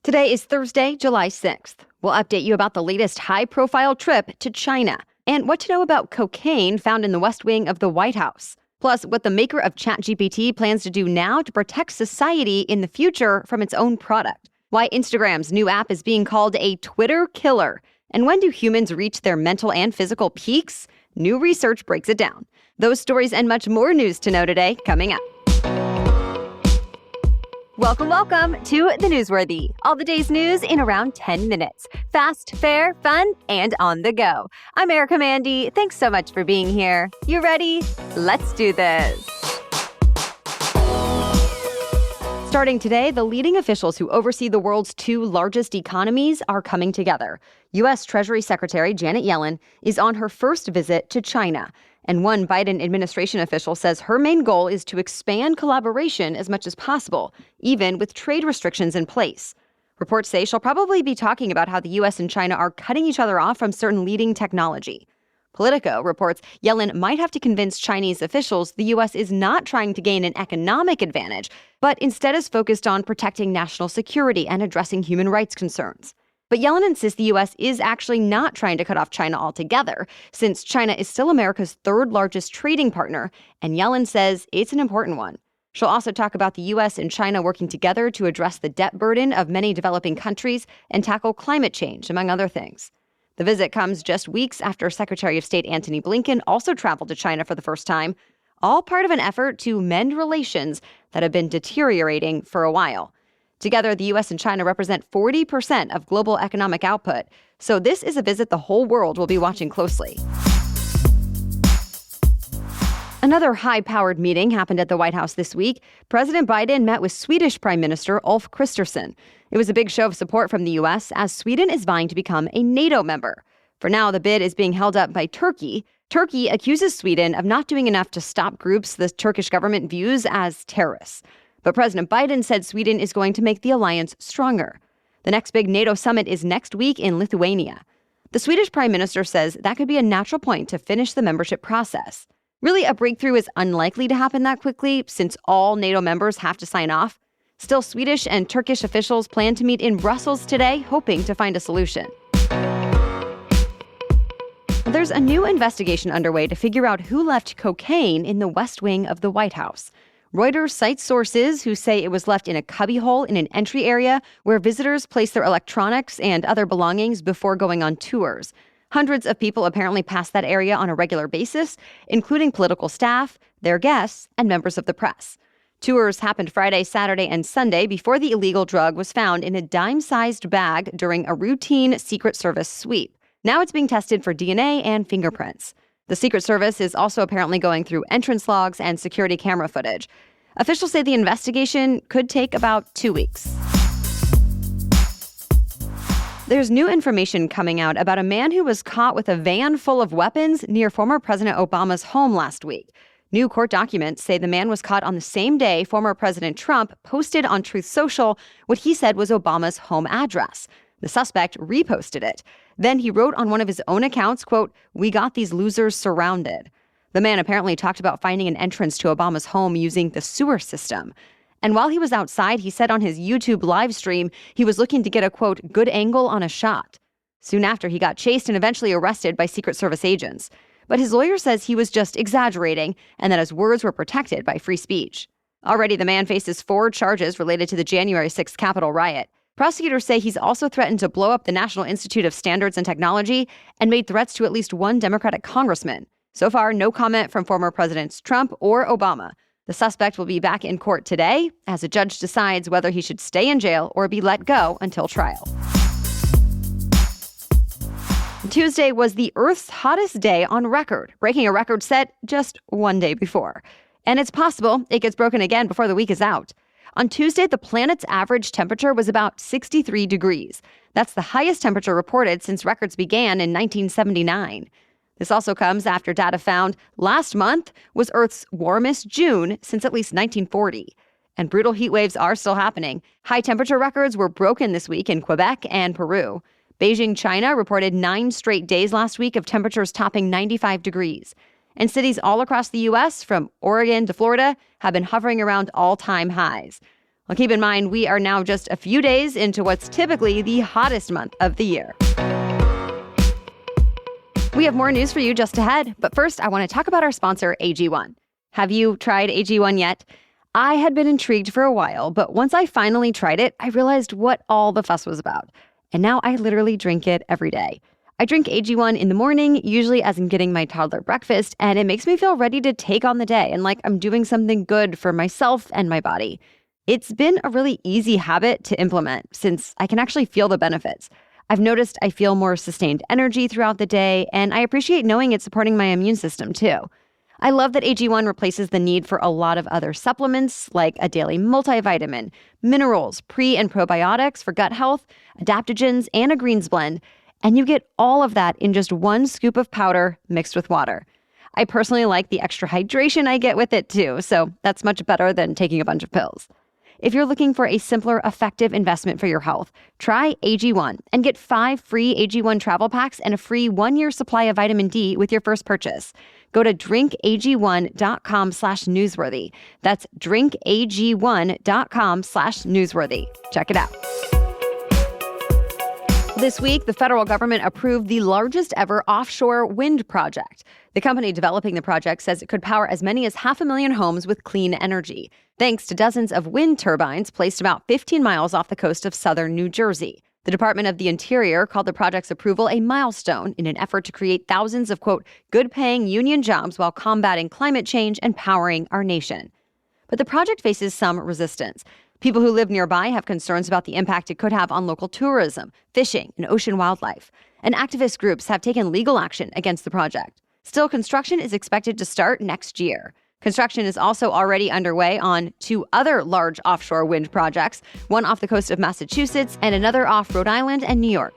Today is Thursday, July 6th. We'll update you about the latest high-profile trip to China and what to know about cocaine found in the West Wing of the White House. Plus, what the maker of ChatGPT plans to do now to protect society in the future from its own product. Why Instagram's new app is being called a Twitter killer. And when do humans reach their mental and physical peaks? New research breaks it down. Those stories and much more news to know today coming up. Welcome to The Newsworthy. All the day's news in around 10 minutes. Fast, fair, fun, and on the go. I'm Erica Mandy. Thanks so much for being here. You ready? Let's do this. Starting today, the leading officials who oversee the world's two largest economies are coming together. U.S. Treasury Secretary Janet Yellen is on her first visit to China. And one Biden administration official says her main goal is to expand collaboration as much as possible, even with trade restrictions in place. Reports say she'll probably be talking about how the U.S. and China are cutting each other off from certain leading technology. Politico reports Yellen might have to convince Chinese officials the U.S. is not trying to gain an economic advantage, but instead is focused on protecting national security and addressing human rights concerns. But Yellen insists the U.S. is actually not trying to cut off China altogether, since China is still America's third largest trading partner, and Yellen says it's an important one. She'll also talk about the U.S. and China working together to address the debt burden of many developing countries and tackle climate change, among other things. The visit comes just weeks after Secretary of State Antony Blinken also traveled to China for the first time, all part of an effort to mend relations that have been deteriorating for a while. Together, the U.S. and China represent 40% of global economic output, so this is a visit the whole world will be watching closely. Another high-powered meeting happened at the White House this week. President Biden met with Swedish Prime Minister Ulf Kristersson. It was a big show of support from the U.S. as Sweden is vying to become a NATO member. For now, the bid is being held up by Turkey. Turkey accuses Sweden of not doing enough to stop groups the Turkish government views as terrorists. But President Biden said Sweden is going to make the alliance stronger. The next big NATO summit is next week in Lithuania. The Swedish Prime Minister says that could be a natural point to finish the membership process. Really, a breakthrough is unlikely to happen that quickly, since all NATO members have to sign off. Still, Swedish and Turkish officials plan to meet in Brussels today, hoping to find a solution. There's a new investigation underway to figure out who left cocaine in the West Wing of the White House. Reuters cites sources who say it was left in a cubbyhole in an entry area where visitors place their electronics and other belongings before going on tours. Hundreds of people apparently pass that area on a regular basis, including political staff, their guests, and members of the press. Tours happened Friday, Saturday, and Sunday before the illegal drug was found in a dime-sized bag during a routine Secret Service sweep. Now it's being tested for DNA and fingerprints. The Secret Service is also apparently going through entrance logs and security camera footage. Officials say the investigation could take about 2 weeks. There's new information coming out about a man who was caught with a van full of weapons near former President Obama's home last week. New court documents say the man was caught on the same day former President Trump posted on Truth Social what he said was Obama's home address. The suspect reposted it. Then he wrote on one of his own accounts, quote, "We got these losers surrounded." The man apparently talked about finding an entrance to Obama's home using the sewer system. And while he was outside, he said on his YouTube live stream he was looking to get a, quote, "good angle on a shot." Soon after, he got chased and eventually arrested by Secret Service agents. But his lawyer says he was just exaggerating and that his words were protected by free speech. Already, the man faces 4 charges related to the January 6th Capitol riot. Prosecutors say he's also threatened to blow up the National Institute of Standards and Technology and made threats to at least one Democratic congressman. So far, no comment from former Presidents Trump or Obama. The suspect will be back in court today as a judge decides whether he should stay in jail or be let go until trial. Tuesday was the Earth's hottest day on record, breaking a record set just one day before. And it's possible it gets broken again before the week is out. On Tuesday, the planet's average temperature was about 63 degrees. That's the highest temperature reported since records began in 1979. This also comes after data found last month was Earth's warmest June since at least 1940. And brutal heat waves are still happening. High temperature records were broken this week in Quebec and Peru. Beijing, China reported 9 straight days last week of temperatures topping 95 degrees. And cities all across the U.S., from Oregon to Florida, have been hovering around all-time highs. Well, keep in mind, we are now just a few days into what's typically the hottest month of the year. We have more news for you just ahead, but first I want to talk about our sponsor, AG1. Have you tried AG1 yet? I had been intrigued for a while, but once I finally tried it, I realized what all the fuss was about. And now I literally drink it every day. I drink AG1 in the morning, usually as I'm getting my toddler breakfast, and it makes me feel ready to take on the day and like I'm doing something good for myself and my body. It's been a really easy habit to implement since I can actually feel the benefits. I've noticed I feel more sustained energy throughout the day, and I appreciate knowing it's supporting my immune system too. I love that AG1 replaces the need for a lot of other supplements like a daily multivitamin, minerals, pre- and probiotics for gut health, adaptogens, and a greens blend, and you get all of that in just one scoop of powder mixed with water. I personally like the extra hydration I get with it too, so that's much better than taking a bunch of pills. If you're looking for a simpler, effective investment for your health, try AG1 and get 5 free AG1 travel packs and a free 1-year supply of vitamin D with your first purchase. Go to drinkag1.com/newsworthy. That's drinkag1.com/newsworthy. Check it out. This week, the federal government approved the largest ever offshore wind project. The company developing the project says it could power as many as 500,000 homes with clean energy, thanks to dozens of wind turbines placed about 15 miles off the coast of southern New Jersey. The Department of the Interior called the project's approval a milestone in an effort to create thousands of, quote, good-paying union jobs while combating climate change and powering our nation. But the project faces some resistance. People who live nearby have concerns about the impact it could have on local tourism, fishing, and ocean wildlife. And activist groups have taken legal action against the project. Still, construction is expected to start next year. Construction is also already underway on 2 other large offshore wind projects, one off the coast of Massachusetts and another off Rhode Island and New York.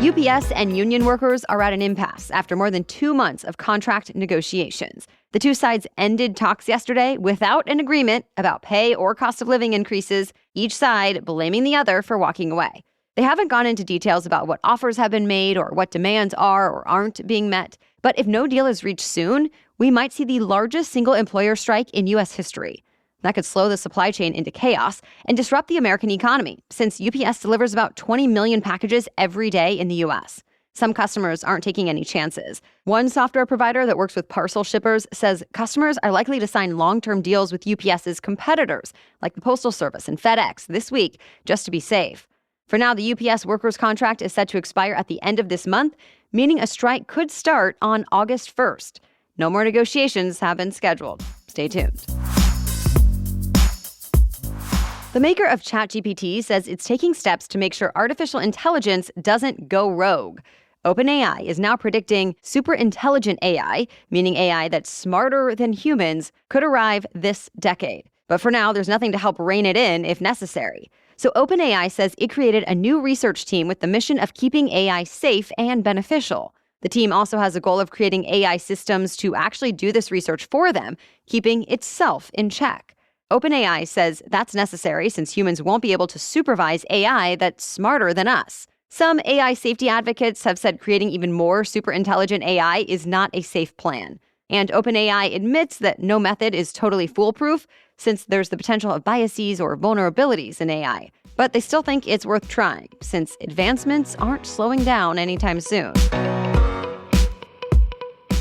UPS and union workers are at an impasse after more than 2 months of contract negotiations. The two sides ended talks yesterday without an agreement about pay or cost of living increases, each side blaming the other for walking away. They haven't gone into details about what offers have been made or what demands are or aren't being met. But if no deal is reached soon, we might see the largest single employer strike in U.S. history. That could slow the supply chain into chaos and disrupt the American economy, since UPS delivers about 20 million packages every day in the U.S. Some customers aren't taking any chances. One software provider that works with parcel shippers says customers are likely to sign long-term deals with UPS's competitors, like the Postal Service and FedEx, this week, just to be safe. For now, the UPS workers' contract is set to expire at the end of this month, meaning a strike could start on August 1st. No more negotiations have been scheduled. Stay tuned. The maker of ChatGPT says it's taking steps to make sure artificial intelligence doesn't go rogue. OpenAI is now predicting super intelligent AI, meaning AI that's smarter than humans, could arrive this decade. But for now, there's nothing to help rein it in if necessary. So OpenAI says it created a new research team with the mission of keeping AI safe and beneficial. The team also has a goal of creating AI systems to actually do this research for them, keeping itself in check. OpenAI says that's necessary since humans won't be able to supervise AI that's smarter than us. Some AI safety advocates have said creating even more super intelligent AI is not a safe plan. And OpenAI admits that no method is totally foolproof, since there's the potential of biases or vulnerabilities in AI. But they still think it's worth trying, since advancements aren't slowing down anytime soon.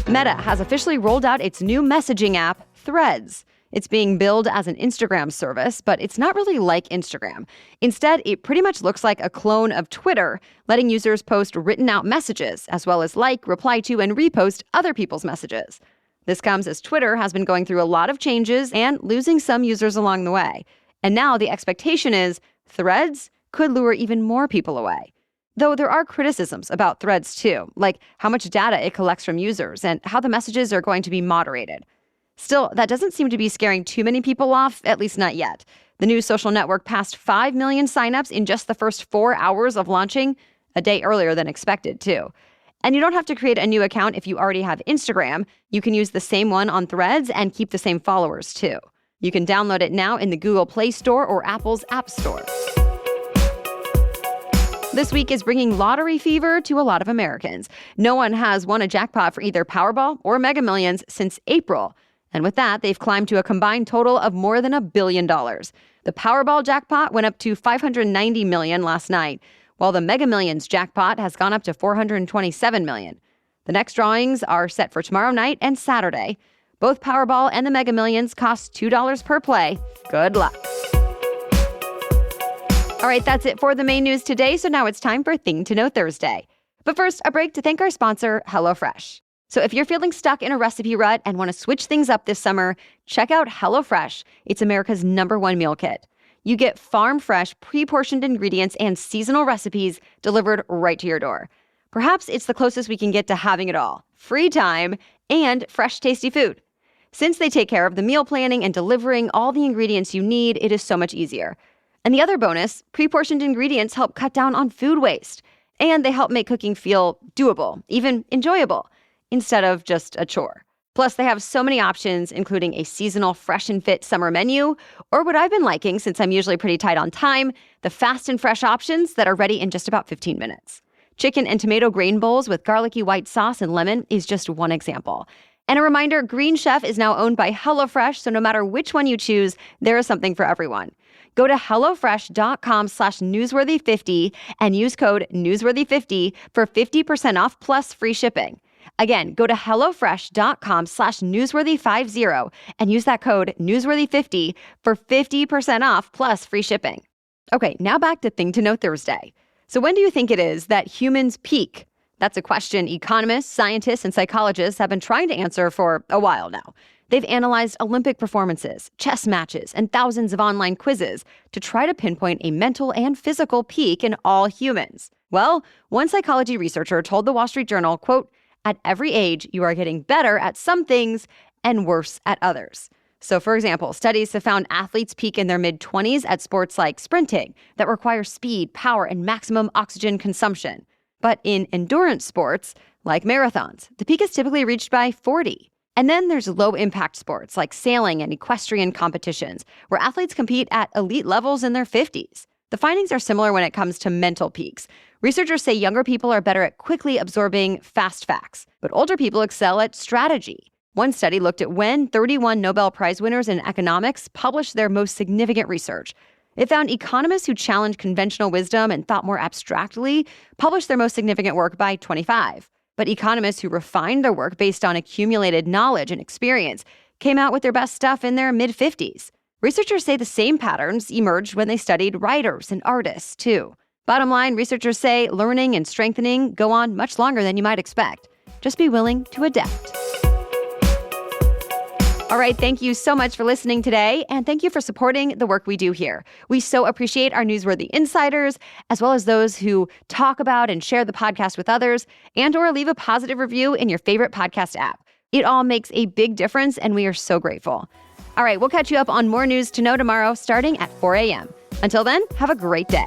Meta has officially rolled out its new messaging app, Threads. It's being billed as an Instagram service, but it's not really like Instagram. Instead, it pretty much looks like a clone of Twitter, letting users post written out messages, as well as like, reply to, and repost other people's messages. This comes as Twitter has been going through a lot of changes and losing some users along the way. And now the expectation is Threads could lure even more people away. Though there are criticisms about Threads too, like how much data it collects from users and how the messages are going to be moderated. Still, that doesn't seem to be scaring too many people off, at least not yet. The new social network passed 5 million signups in just the first 4 hours of launching, a day earlier than expected too. And you don't have to create a new account if you already have Instagram. You can use the same one on Threads and keep the same followers too. You can download it now in the Google Play Store or Apple's App Store. This week is bringing lottery fever to a lot of Americans. No one has won a jackpot for either Powerball or Mega Millions since April. And with that, they've climbed to a combined total of more than $1 billion. The Powerball jackpot went up to $590 million last night, while the Mega Millions jackpot has gone up to $427 million. The next drawings are set for tomorrow night and Saturday. Both Powerball and the Mega Millions cost $2 per play. Good luck. All right, that's it for the main news today, so now it's time for Thing to Know Thursday. But first, a break to thank our sponsor, HelloFresh. So if you're feeling stuck in a recipe rut and want to switch things up this summer, check out HelloFresh. It's America's #1 meal kit. You get farm-fresh, pre-portioned ingredients and seasonal recipes delivered right to your door. Perhaps it's the closest we can get to having it all: free time and fresh, tasty food. Since they take care of the meal planning and delivering all the ingredients you need, it is so much easier. And the other bonus, pre-portioned ingredients help cut down on food waste. And they help make cooking feel doable, even enjoyable, instead of just a chore. Plus, they have so many options, including a seasonal fresh and fit summer menu, or what I've been liking since I'm usually pretty tight on time, the fast and fresh options that are ready in just about 15 minutes. Chicken and tomato grain bowls with garlicky white sauce and lemon is just one example. And a reminder, Green Chef is now owned by HelloFresh, so no matter which one you choose, there is something for everyone. Go to HelloFresh.com/newsworthy50 and use code newsworthy50 for 50% off plus free shipping. Again, go to HelloFresh.com/newsworthy50 and use that code newsworthy50 for 50% off plus free shipping. Okay, now back to Thing to Know Thursday. So when do you think it is that humans peak? That's a question economists, scientists, and psychologists have been trying to answer for a while now. They've analyzed Olympic performances, chess matches, and thousands of online quizzes to try to pinpoint a mental and physical peak in all humans. Well, one psychology researcher told the Wall Street Journal, quote, "At every age, you are getting better at some things and worse at others." So, for example, studies have found athletes peak in their mid-20s at sports like sprinting that require speed, power, and maximum oxygen consumption. But in endurance sports, like marathons, the peak is typically reached by 40. And then there's low-impact sports like sailing and equestrian competitions, where athletes compete at elite levels in their 50s. The findings are similar when it comes to mental peaks. Researchers say younger people are better at quickly absorbing fast facts, but older people excel at strategy. One study looked at when 31 Nobel Prize winners in economics published their most significant research. It found economists who challenged conventional wisdom and thought more abstractly published their most significant work by 25. But economists who refined their work based on accumulated knowledge and experience came out with their best stuff in their mid-50s. Researchers say the same patterns emerged when they studied writers and artists, too. Bottom line, researchers say learning and strengthening go on much longer than you might expect. Just be willing to adapt. All right, thank you so much for listening today, and thank you for supporting the work we do here. We so appreciate our newsworthy insiders, as well as those who talk about and share the podcast with others, and or leave a positive review in your favorite podcast app. It all makes a big difference, and we are so grateful. All right, we'll catch you up on more news to know tomorrow, starting at 4 a.m. Until then, have a great day.